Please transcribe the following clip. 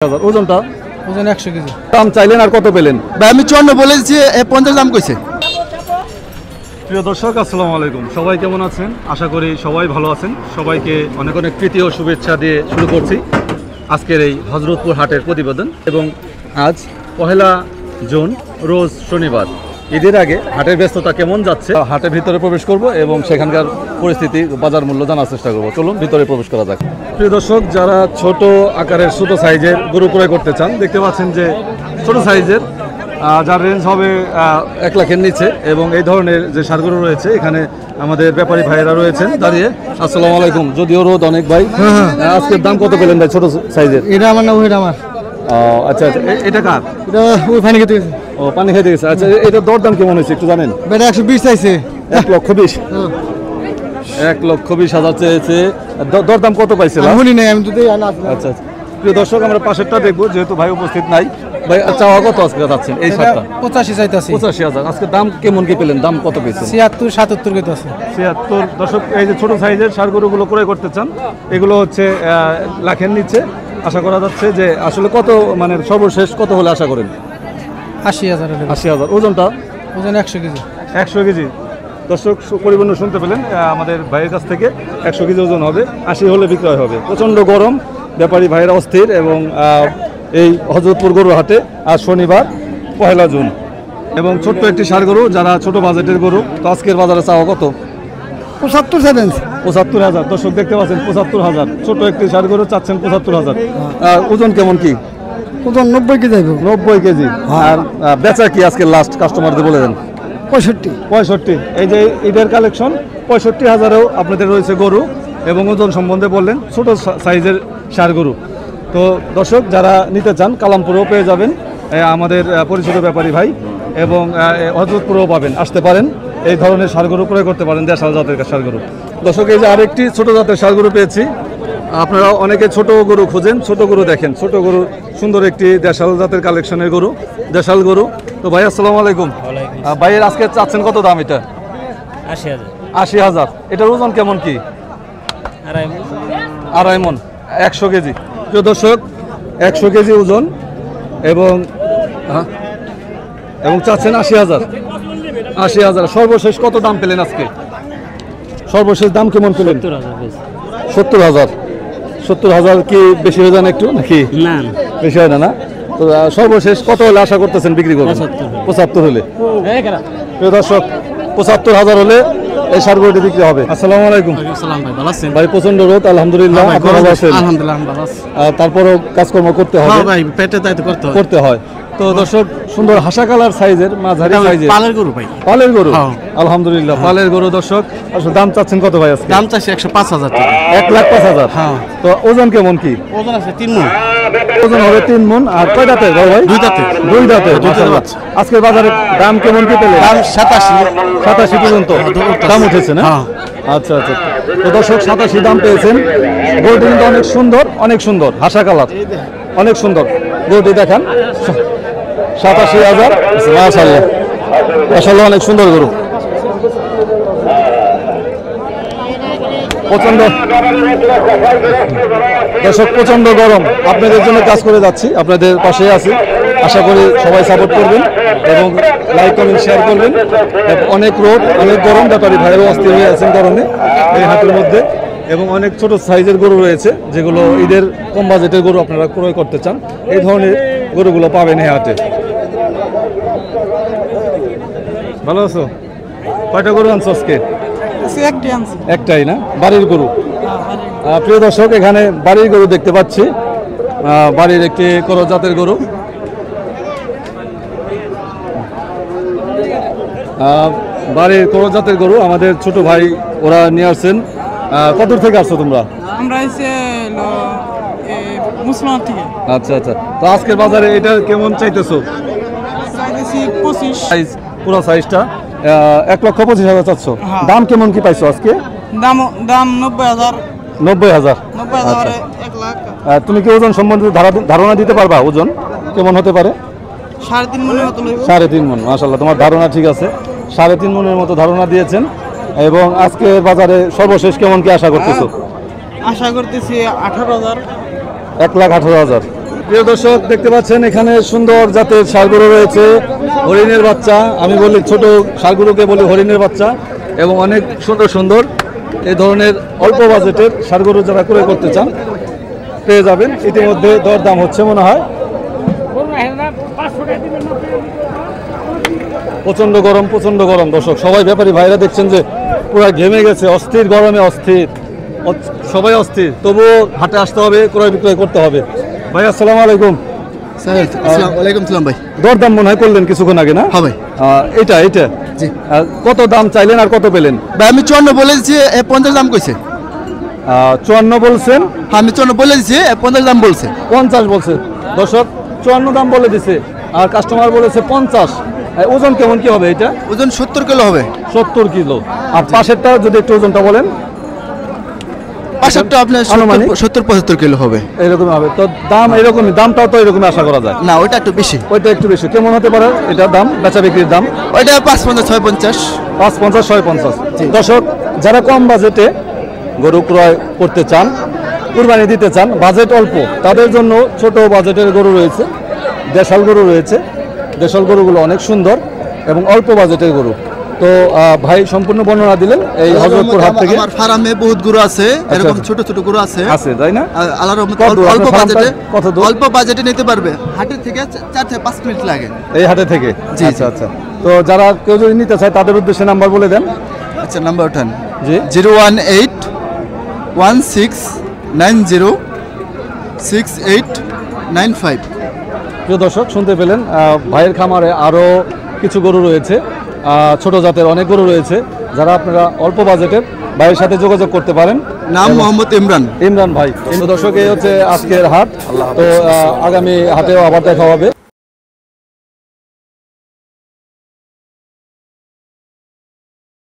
ওজনটা ওজন 100 কেজি। দাম চাইলেন আর কত পেলেন? ভাই আমি 54 বলেছি, 50 দাম কইছে। প্রিয় দর্শক আসসালামু আলাইকুম, সবাই কেমন আছেন? আশা করি সবাই ভালো আছেন। সবাইকে অনেক অনেক প্রীতি ও শুভেচ্ছা দিয়ে শুরু করছি আজকের এই হযরতপুর হাটের প্রতিবেদন। এবং আজ 1 জুন, রোজ শনিবার। ঈদের আগে হাটের ব্যস্ততা কেমন যাচ্ছে হাটের ভিতরে প্রবেশ করব এবং সেখানকার পরিস্থিতি, বাজার মূল্য জানার চেষ্টা করব। চলুন ভিতরে প্রবেশ করা যাক। প্রিয় দর্শক, যারা ছোট আকারের ছোট সাইজের গরু ক্রয় করতে চান, দেখতে পাচ্ছেন যে ছোট সাইজের যার রেঞ্জ হবে 1 লাখের নিচে, এবং এই ধরনের যে ষাঁড় গরু রয়েছে এখানে আমাদের ব্যাপারী ভাইয়েরা রয়েছেন দাঁড়িয়ে। আসসালামু আলাইকুম। যদিও রোদ অনেক ভাই, আজকের দাম কত পেলেন ভাই ছোট সাইজের? এটা আমার না, ওইটা আমার। আচ্ছা আচ্ছা, এটা কার? এটা ওই পানি খেতে গেছে। ও, পানি খেতে গেছে। আচ্ছা, এটা দরদাম কেমন হয়েছে একটু জানেন? বেটা 120 চাইছে। 1,20,000 1,20,000 চেয়েছে। দরদাম কত পাইছিলাম? শুনি নাই, আমি তো দেই না। আচ্ছা আচ্ছা, প্রিয় দর্শক আমরা পাশেরটা দেখবো, যেহেতু ভাই উপস্থিত নাই। ভাই চাওয়া কত আজকে যাচ্ছেন এই সাতটা? 85 চাইতাছি। 85,000। আজকে দাম কেমন কি পেলেন? দাম কত পেয়েছেন? 76 77 কত আছে? 76। দর্শক, এই যে ছোট সাইজের ষাঁড় গরুগুলো ক্রয় করতে চান, এগুলো হচ্ছে লাখের নিচে। আশা করা যাচ্ছে যে আসলে কত, মানে সর্বশেষ কত হলে আশা করেন? 80,000। 80,000। ওজনটা? ওজন 100 কেজি। 100 কেজি। দর্শক পরিপূর্ণ শুনতে পেলেন আমাদের ভাইয়ের কাছ থেকে। 100 কেজি ওজন হবে, 80 হলে বিক্রয় হবে। প্রচণ্ড গরম, ব্যাপারী ভাইয়েরা অস্থির। এবং এই হযরতপুর গরু হাটে আজ শনিবার 1 জুন, এবং ছোট্ট একটি ষাঁড় গরু, যারা ছোট বাজেটের গরু। তো আজকের বাজারে চাওয়া কত? 75,000। দর্শক দেখতে পাচ্ছেন 75,000। ছোট একটি ষাঁড় গরু চাচ্ছেন 75,000। ওজন কেমন কি? ওজন 90 কেজি যাইব। 90 কেজি। আর বেচা কি আজকে লাস্ট কাস্টমারদের বলে দেন? 65। এই যে ঈদের কালেকশন, 65,000-এও আপনাদের রয়েছে গরু। এবং ওজন সম্বন্ধে বললেন ছোট সাইজের ষাঁড় গরু। তো দর্শক, যারা নিতে চান কালামপুরেও পেয়ে যাবেন আমাদের পরিচিত ব্যাপারী ভাই, এবং হযরতপুরেও পাবেন, আসতে পারেন। এই ধরনের ষাঁড় গরু ক্রয় করতে পারেন, দেশাল জাতের ষাঁড় গরু। দর্শক, এই যে আরেকটি ছোট জাতের ষাঁড় গরু পেয়েছি। আপনারা অনেকে ছোট গরু খুঁজেন, ছোট গরু দেখেন। ছোট গরু, সুন্দর একটি দেশাল জাতের কালেকশনের গরু, দেশাল গরু। তো ভাই আসসালামু আলাইকুম। ভাইয়ের আজকে চাচ্ছেন কত দাম এটা? 80,000। এটার ওজন কেমন কি? আড়াই মণ। 100 কেজি। প্রিয় দর্শক, 100 কেজি ওজন, এবং চাচ্ছেন 80,000। 80,000। সর্বশেষ কত দাম পেলেন আজকে? সর্বশেষ দাম কেমন পেলেন? 70,000। 70,000 কি বেশি হয়ে যান একটু নাকি? না, বেশি হয় না, না? তো সর্বশেষ কত হলে আশা করতেছেন বিক্রি করবেন? 75 হলে। প্রিয় দর্শক, 75,000 হলে এই ষাঁড় গরুটি বিক্রি হবে। আসসালামু আলাইকুম। আসসালাম ভাই, ভালো আছেন? ভাই প্রচন্ড রোদ, আলহামদুলিল্লাহ। আপনি ভালো আছেন? আলহামদুলিল্লাহ আমি ভালো আছি। তারপরও কাজকর্ম করতে হবে। হ্যাঁ ভাই, পেটে তাই তো করতে হয়। তো দর্শক, সুন্দর হাসা কালার সাইজের, মাঝারি সাইজের পালের গরু ভাই। পালের গরু। হ্যাঁ। আলহামদুলিল্লাহ, পালের গরু। দর্শক, আসলে দাম চাচ্ছেন কত ভাই আজকে? দাম চাইছে 105,000 টাকা। 1,05,000। হ্যাঁ। তো ওজন কেমন কি? ওজন আছে 3 মণ। ওজন হবে 3 মণ। আর কয় দাঁতের ভাই? 2 দাঁতের। 2 দাঁতের। মাশাআল্লাহ। আজকের বাজারে দাম কেমন কি পেলেন? দাম 87 পর্যন্ত দাম উঠেছে না? হ্যাঁ। আচ্ছা আচ্ছা। তো দর্শক, 87 দাম পেয়েছেন। গরুটি কিন্তু অনেক সুন্দর, অনেক সুন্দর, হাসা কালার, অনেক সুন্দর গরুটি। দেখান 87,000। মাশাআল্লাহ, মাশাআল্লাহ, অনেক সুন্দর গরু। প্রচন্ড দর্শক, প্রচন্ড গরম। আপনাদের জন্য কাজ করে যাচ্ছি, আপনাদের পাশে আছি। আশা করি সবাই সাপোর্ট করবেন এবং লাইক কমেন্ট শেয়ার করবেন। অনেক রোদ, অনেক গরম, ব্যাপারী ভাইয়েরও অস্থির হয়ে আছেন গরমে এই হাটের মধ্যে। এবং অনেক ছোট সাইজের গরু রয়েছে, যেগুলো ঈদের কম বাজেটের গরু আপনারা ক্রয় করতে চান। এই ধরনের গরুগুলো পাবেন এই হাটে। ভালো আছো? কয়টা গরু আনছো আজকে? একটাই না? বাড়ির গরু। প্রিয় দর্শক, এখানে বাড়ির গরু দেখতে পাচ্ছি। বাড়ির একটি করো জাতের গরু। বাড়ির করো জাতের গরু আমাদের ছোট ভাই ওরা নিয়ে আসছেন। কত থেকে আসছো তোমরা? আমরা এসে মুসলমান থেকে। আচ্ছা আচ্ছা। তো আজকের বাজারে এটা কেমন চাইতেছো? চাইতেছি 25। সাইজ, পুরো সাইজটা 1,25,000 চাচ্ছ। হ্যাঁ। দাম কেমন কি পাইছো আজকে? দাম 90,000। 90,000। 90,000 1 লাখ। তুমি কি ওজন সম্বন্ধে ধারণা দিতে পারবা? ওজন কেমন হতে পারে? 3.5 মণের মতো লইব। 3.5 মণ। মাশাআল্লাহ, তোমার ধারণা ঠিক আছে। 3.5 মণের মতো ধারণা দিয়েছেন। এবং আজকে বাজারে সর্বশেষ কেমন কি আশা করতেছো? আশা করতেছি 18,000। 1,18,000। প্রিয় দর্শক দেখতে পাচ্ছেন এখানে সুন্দর জাতের ষাঁড়গরু রয়েছে, হরিণের বাচ্চা, আমি বলি ছোট ষাঁড়গরুকে বলি হরিণের বাচ্চা, এবং অনেক সুন্দর সুন্দর এই ধরনের অল্প বাজেটের ষাঁড়গরু যারা ক্রয় করতে চান পেয়ে যাবেন। ইতিমধ্যে দরদাম হচ্ছে মনে হয়। প্রচন্ড গরম দর্শক, সবাই ব্যাপারী ভাইরা দেখছেন যে পুরো ঘেমে গেছে, অস্থির গরমে অস্থির, সবাই অস্থির, তবুও হাটে আসতে হবে, ক্রয় বিক্রয় করতে হবে। ভাই আসসালামু আলাইকুম। ওয়ালাইকুম সালাম ভাই। দরদাম মনে হয় করলেন কিছুক্ষণ আগে না? হ্যাঁ ভাই। এটা জি। কত দাম চাইলেন আর কত পেলেন? ভাই আমি 54 বলেছি, 50 দাম কইছে। 54 বলছেন? হ্যাঁ আমি 54 বলেছি, 50 দাম বলছে। 50 বলছে দর্শক, 54 দাম বলে দিছে আর কাস্টমার বলেছে 50। ওজন কেমন কি হবে এটা? ওজন 70 কিলো হবে। 70 কিলো। আর পাশেরটা যদি একটু ওজনটা বলেন। পাশেরটা আপনার আনুমানিক 70-75 কিলো হবে। এরকম হবে তো, দাম এরকমই, দামটাও তো এরকমই আশা করা যায়। না ওইটা একটু বেশি। ওইটা একটু বেশি কেমন হতে পারে এটা দাম, বেচা বিক্রির দাম? ওইটা 550-650। 550-650। দর্শক যারা কম বাজেটে গরু ক্রয় করতে চান, কুরবানি দিতে চান, বাজেট অল্প, তাদের জন্য ছোট বাজেটের গরু রয়েছে, দেশাল গরু রয়েছে। দেশাল গরুগুলো অনেক সুন্দর এবং অল্প বাজেটের গরু। তো ভাই সম্পূর্ণ বর্ণনা দিলেন এই হযরতপুর হাট থেকে। আমার ফার্মে বহুত গরু আছে, এরকম ছোট ছোট গরু আছে, তাই না? আল্লাহর রহমতে কত দূর? অল্প আপনার বাজেটে, কত দূর? অল্প বাজেটে নিতে পারবে। হাটের থেকে 4 থেকে 5 মিনিট লাগে। এই হাটে থেকে? জি, আচ্ছা আচ্ছা। তো যারা কেউ যদি নিতে চায় তাদের উদ্দেশ্যে নাম্বার বলে দেন। আচ্ছা নাম্বার ওঠান। জি। 018-1690-6895। প্রিয় দর্শক শুনতে পেলেন, ভাইয়ের খামারে আরও কিছু গরু রয়েছে, ছোট জাতের অনেক গরু রয়েছে। যারা আপনারা অল্প বাজেটের ভাইয়ের সাথে যোগাযোগ করতে পারেন। নাম মোহাম্মদ ইমরান। ইমরান ভাই। দর্শক এই হচ্ছে আজকের হাট। তো আগামী হাটেও আবার দেখা হবে।